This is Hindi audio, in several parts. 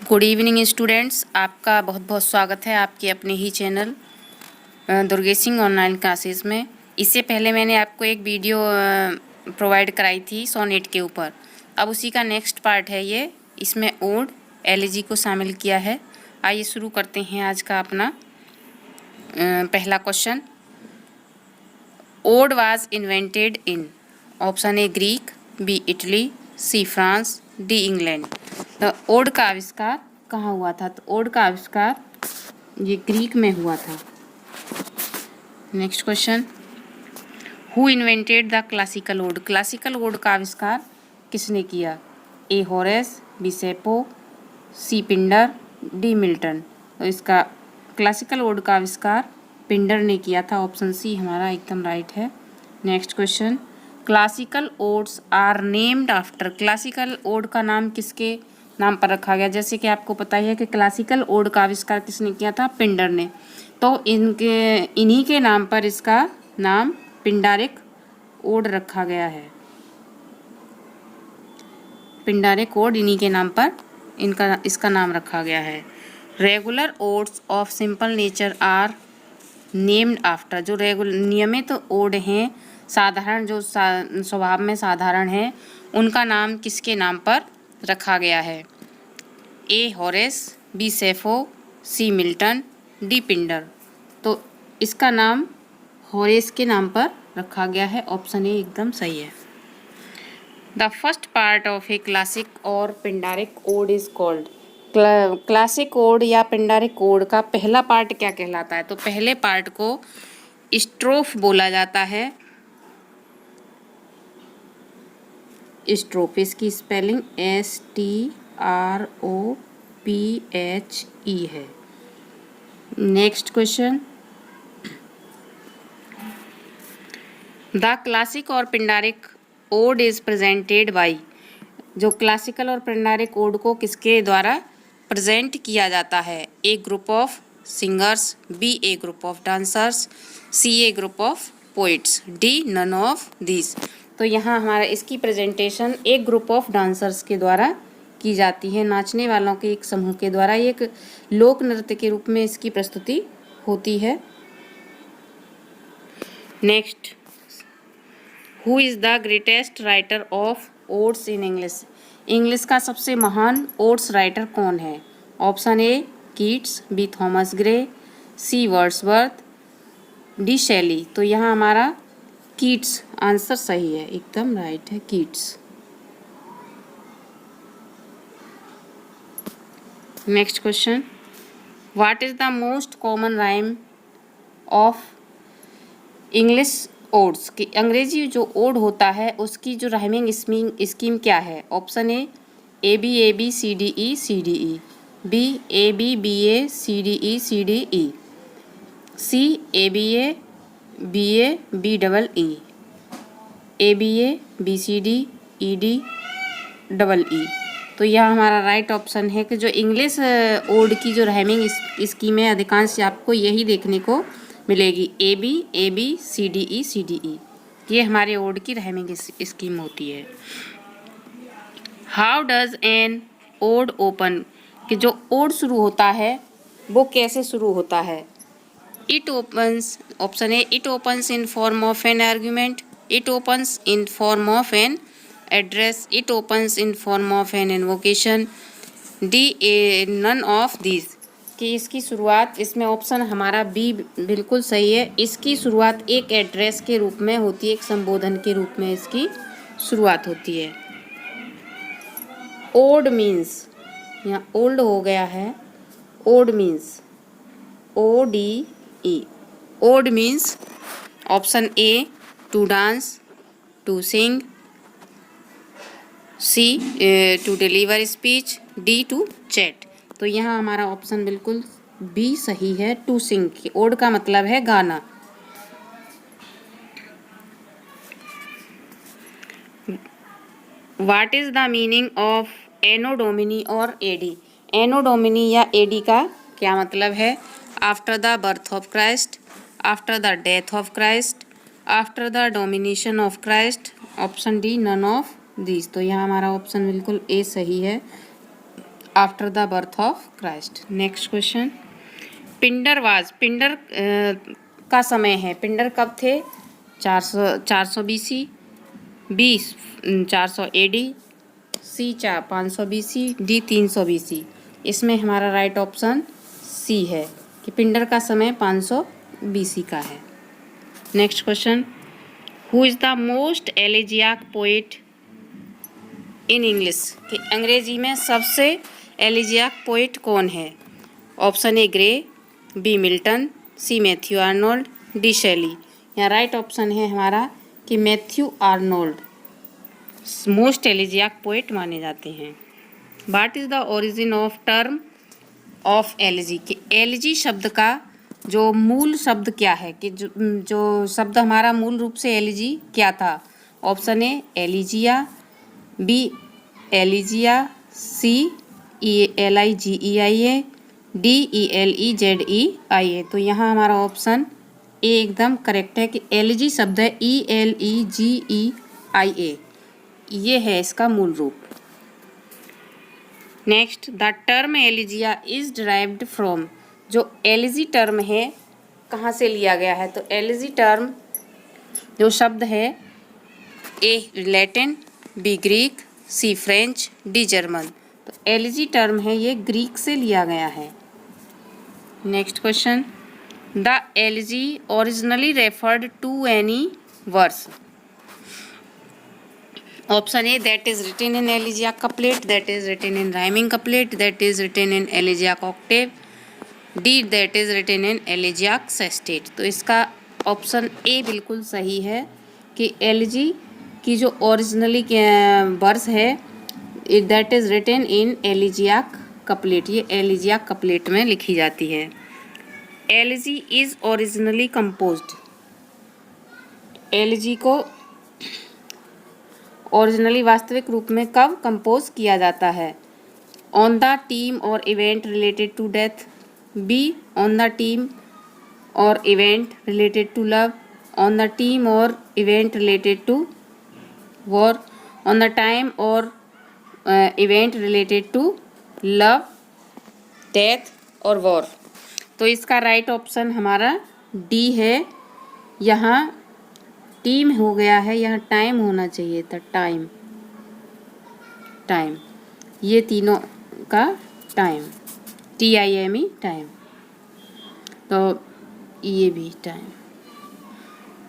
गुड इवनिंग स्टूडेंट्स, आपका बहुत बहुत स्वागत है आपके अपने ही channel Durgesh Singh online classes में। इससे पहले मैंने आपको एक वीडियो प्रोवाइड कराई थी सोनेट के ऊपर। अब उसी का नेक्स्ट पार्ट है ये। इसमें ओड एलिजी को शामिल किया है। आइए शुरू करते हैं आज का अपना पहला question. Ode was invented in option A Greek, B Italy, C France, D England. तो ओड का आविष्कार कहाँ हुआ था? तो ओड का आविष्कार ये ग्रीक में हुआ था। Next question, who invented the classical ode? Classical ode का आविष्कार किसने किया? A Horace, B Sappho, C Pindar, D Milton. तो इसका क्लासिकल ओड का आविष्कार पिंडर ने किया था। ऑप्शन सी हमारा एकदम राइट है। Next question, classical odes are named after. Classical ode का नाम किसके नाम पर रखा गया? जैसे कि आपको पता ही है कि क्लासिकल ओड का आविष्कार किसने किया था? पिंडर ने। तो इन्हीं के नाम पर इसका नाम पिंडारिक ओड रखा गया है। पिंडारिक ओड इन्हीं के नाम पर इसका नाम रखा गया है। Regular odes of simple nature are named after. जो नियमित ओड हैं, साधारण जो स्वभाव में साधारण है, उनका नाम किसके नाम पर रखा गया है? ए होरेस, बी सेफो, सी मिल्टन, डी पिंडर। तो इसका नाम होरेस के नाम पर रखा गया है। ऑप्शन ए एकदम सही है। The first part of a classic और Pindaric ode is called. Classic ode या पिंडारिक ओड का पहला पार्ट क्या कहलाता है? तो पहले पार्ट को स्ट्रोफ बोला जाता है। स्ट्रोफ, इसकी स्पेलिंग STROPHE है। नेक्स्ट क्वेश्चन, द क्लासिक और Pindaric ode is presented by. जो क्लासिकल और पिंडारिक ओड को किसके द्वारा प्रेजेंट किया जाता है? A group of singers, B a group of dancers, C a group of poets, D none of this. तो यहाँ हमारा इसकी प्रेजेंटेशन एक ग्रुप ऑफ डांसर्स के द्वारा की जाती है। नाचने वालों के एक समूह के द्वारा एक लोक नृत्य के रूप में इसकी प्रस्तुति होती है। Next, who is the greatest writer of odes in English? English का सबसे महान ओड्स राइटर कौन है? Option A Keats, B Thomas Gray, C Wordsworth, D Shelley. तो यहाँ हमारा कीट्स आंसर सही है, एकदम राइट है Keats. Next question, what is the most common rhyme of English odds? कि अंग्रेजी जो ओड होता है उसकी जो राइमिंग स्कीम क्या है? Option A B A B C D E C D E, B A B A C D E C D E, C A B double E, A B C D E D double E. तो यह हमारा राइट ऑप्शन है कि जो इंग्लिश ओड की जो राइमिंग स्कीम है अधिकांश आपको यही देखने को मिलेगी। ए बी सी डी ई, ये हमारे ओड की राइमिंग स्कीम होती है। How does an ode open? कि जो ओड शुरू होता है वो कैसे शुरू होता है? It opens, option A it opens in form of an argument, it opens in form of an address, it opens in form of an invocation, D a none of this. कि इसकी शुरुआत, इसमें ऑप्शन हमारा बी बिल्कुल सही है। इसकी शुरुआत एक एड्रेस के रूप में होती है, एक संबोधन के रूप में इसकी शुरुआत होती है। ओड मीन्स, यहाँ ओल्ड हो गया है, ode means ODE। Ode means option A to dance, to sing, C to deliver speech, D to chat. तो यहाँ हमारा ऑप्शन बिल्कुल बी सही है, टू सिंग। ओड का मतलब है गाना। What is the meaning of Anno Domini और एडी? एनो डोमिनी या एडी का क्या मतलब है? After the birth of Christ, after the death of Christ, after the domination of Christ, option D none of this. तो यहाँ हमारा ऑप्शन बिल्कुल ए सही है। After the birth of Christ. Next question, Pindar का समय है, पिंडर कब थे? 400 BC, B 400 AD, C 500 BC, D 300 BC। इसमें हमारा राइट ऑप्शन सी है कि पिंडर का समय 500 BC का है। Next question, who is the most elegiac poet in English, कि अंग्रेजी में सबसे एलिजियाक पोइट कौन है? Option A Gray, B Milton, C Matthew Arnold, D Shelley. यहाँ राइट ऑप्शन है हमारा कि Matthew Arnold most elegiac poet माने जाते हैं। What is the origin of term of elegy, कि एलिजी शब्द का जो मूल शब्द क्या है, कि जो शब्द हमारा मूल रूप से एलिजी क्या था? Option A elegia, B elegia, C ELIGEIA, D ELEZEIA। तो यहाँ हमारा ऑप्शन ए एकदम करेक्ट है कि एलिजी शब्द है ELEGEIA, ये है इसका मूल रूप। Next, the term elegia is derived from, जो एलिजी टर्म है कहाँ से लिया गया है? तो एलिजी टर्म जो शब्द है, A Latin, B Greek, C French, D German. तो एलिजी टर्म है ये ग्रीक से लिया गया है। Next question, the elegy originally referred to any verse. Option A that is written in elegiac couplet, that is written in rhyming couplet, that is written in elegiac octave, D that is written in elegiac sestet. तो इसका ऑप्शन ए बिल्कुल सही है कि एलिजी की जो ओरिजिनली वर्स है that is written in elegiac couplet, ये एलिजियाक कपलेट में लिखी जाती है। Elegy is originally composed, elegy को ओरिजिनली वास्तविक रूप में कब कंपोज किया जाता है? ऑन द टीम और event related to death, B on the theme और event related to love, on the theme और event related to war, on the time और event related to love, death और वॉर। तो इसका राइट ऑप्शन हमारा डी है। यहाँ टीम हो गया है, यहाँ टाइम होना चाहिए था, टाइम, ये तीनों का टाइम, TIME टाइम, तो ये भी टाइम।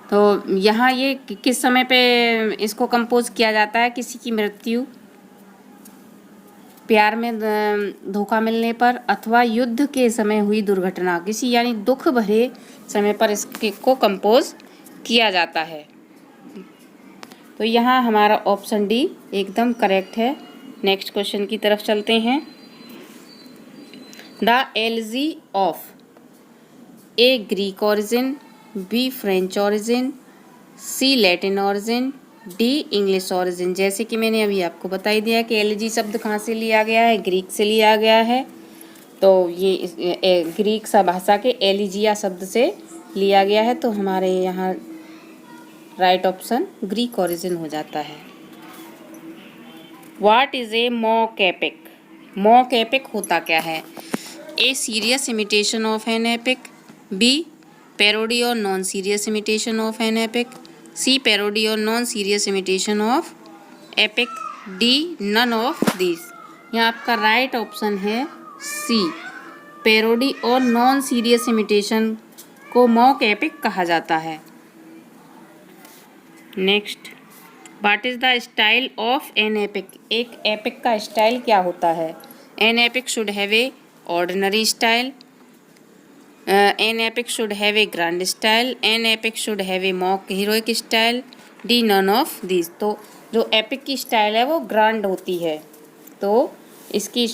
तो यहाँ ये किस समय पे इसको कंपोज किया जाता है? किसी की मृत्यु, प्यार में धोखा मिलने पर, अथवा युद्ध के समय हुई दुर्घटना, किसी यानी दुख भरे समय पर इसको कंपोज किया जाता है। तो यहाँ हमारा ऑप्शन डी एकदम करेक्ट है। नेक्स्ट क्वेश्चन की तरफ चलते हैं। The elegy of, A Greek origin, B French origin, C Latin origin, D English origin. जैसे कि मैंने अभी आपको बता ही दिया कि एलिजी शब्द कहाँ से लिया गया है? ग्रीक से लिया गया है। तो ये ग्रीक भाषा के एलिजिया शब्द से लिया गया है। तो हमारे यहाँ राइट ऑप्शन ग्रीक ओरिजिन हो जाता है। What is a mock epic, mock epic होता क्या है? A serious imitation of an epic, B parody और non serious imitation of an epic, C parody और non serious imitation of epic, D none of this. यहाँ आपका राइट ऑप्शन है सी, पैरोडी और नॉन सीरियस इमिटेशन को मॉक एपिक कहा जाता है। Next, what is the style of an epic, एक एपिक का स्टाइल क्या होता है? An epic should have a ordinary style, an epic should have a grand style, an epic should have a mock heroic style, D none of this. तो जो एपिक की स्टाइल है वो ग्रैंड होती है। तो इसकी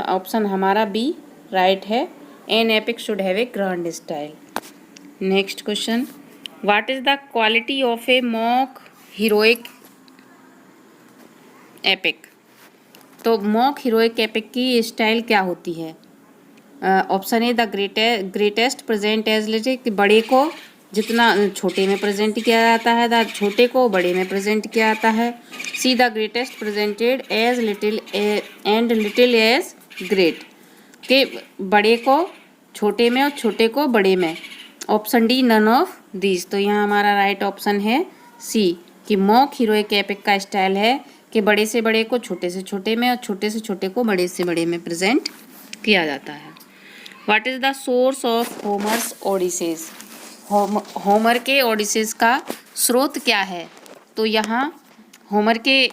ऑप्शन हमारा बी राइट है, an epic should have a grand style. Next question, what is the quality of a mock heroic epic. तो मॉक हीरोइक एपिक की स्टाइल क्या होती है? Option A the greatest present as little, बड़े को जितना छोटे में प्रेजेंट किया जाता है, द छोटे को बड़े में प्रेजेंट किया जाता है। See the greatest presented as little and little as great, के बड़े को छोटे में और छोटे को बड़े में। Option D none of these, तो यहाँ हमारा राइट ऑप्शन है सी कि मॉक हीरोइक एपिक का स्टाइल है कि बड़े से बड़े को छोटे से छोटे में और छोटे से छोटे को बड़े से बड़े में प्रेजेंट किया जाता है। What is the source of Homer's Odysseys, Homer के ओडिसीज का स्रोत क्या है? तो यहाँ होमर के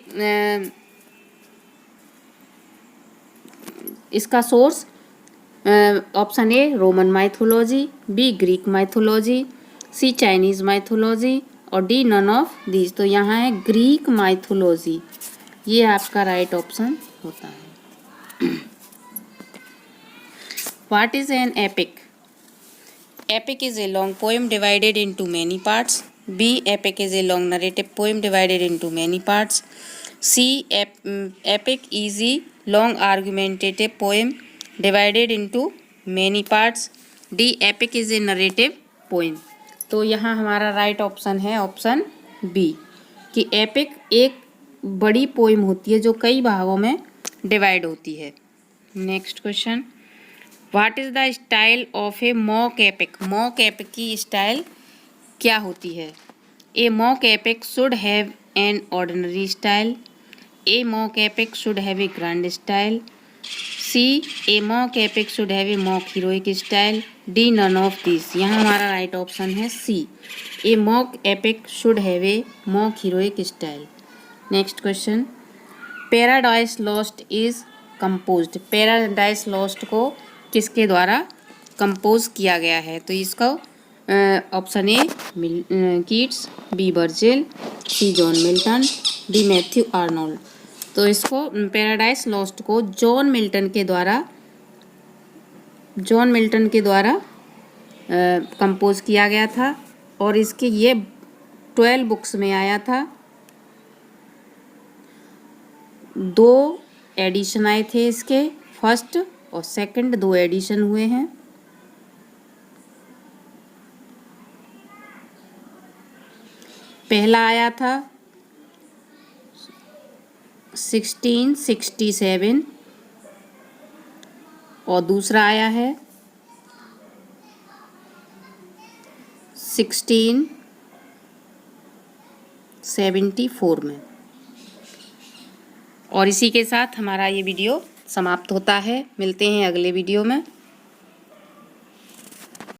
इसका source option A Roman mythology, B Greek mythology, C Chinese mythology और डी नन ऑफ दीज। तो यहाँ है ग्रीक माइथोलॉजी, ये आपका राइट ऑप्शन होता है। What is an epic? Epic is a long poem divided into many parts. B. Epic is a long narrative poem divided into many parts. C. Epic is a long argumentative poem divided into many parts. D. Epic is a narrative poem. तो यहाँ हमारा राइट ऑप्शन है ऑप्शन बी कि एपिक एक बड़ी पोएम होती है जो कई भागों में डिवाइड होती है। Next question, what is the style of a mock epic? Mock epic की स्टाइल क्या होती है? A mock epic should have an ordinary style, a mock epic should have a grand style, C a mock epic should have a mock heroic style, D none of this. यहाँ हमारा राइट ऑप्शन है C, a mock epic should have a mock heroic style. Next question, Paradise lost is composed, Paradise Lost को किसके द्वारा कंपोज किया गया है? तो इसका option A Keats, B Virgil, C John Milton, D Matthew Arnold. तो इसको पैराडाइज लॉस्ट को जॉन मिल्टन के द्वारा कंपोज किया गया था और इसके ये 12 बुक्स में आया था। 2 एडिशन आए थे इसके, फर्स्ट और सेकंड 2 एडिशन हुए हैं। पहला आया था 1667 और दूसरा आया है 1674 में। और इसी के साथ हमारा ये वीडियो समाप्त होता है। मिलते हैं अगले वीडियो में।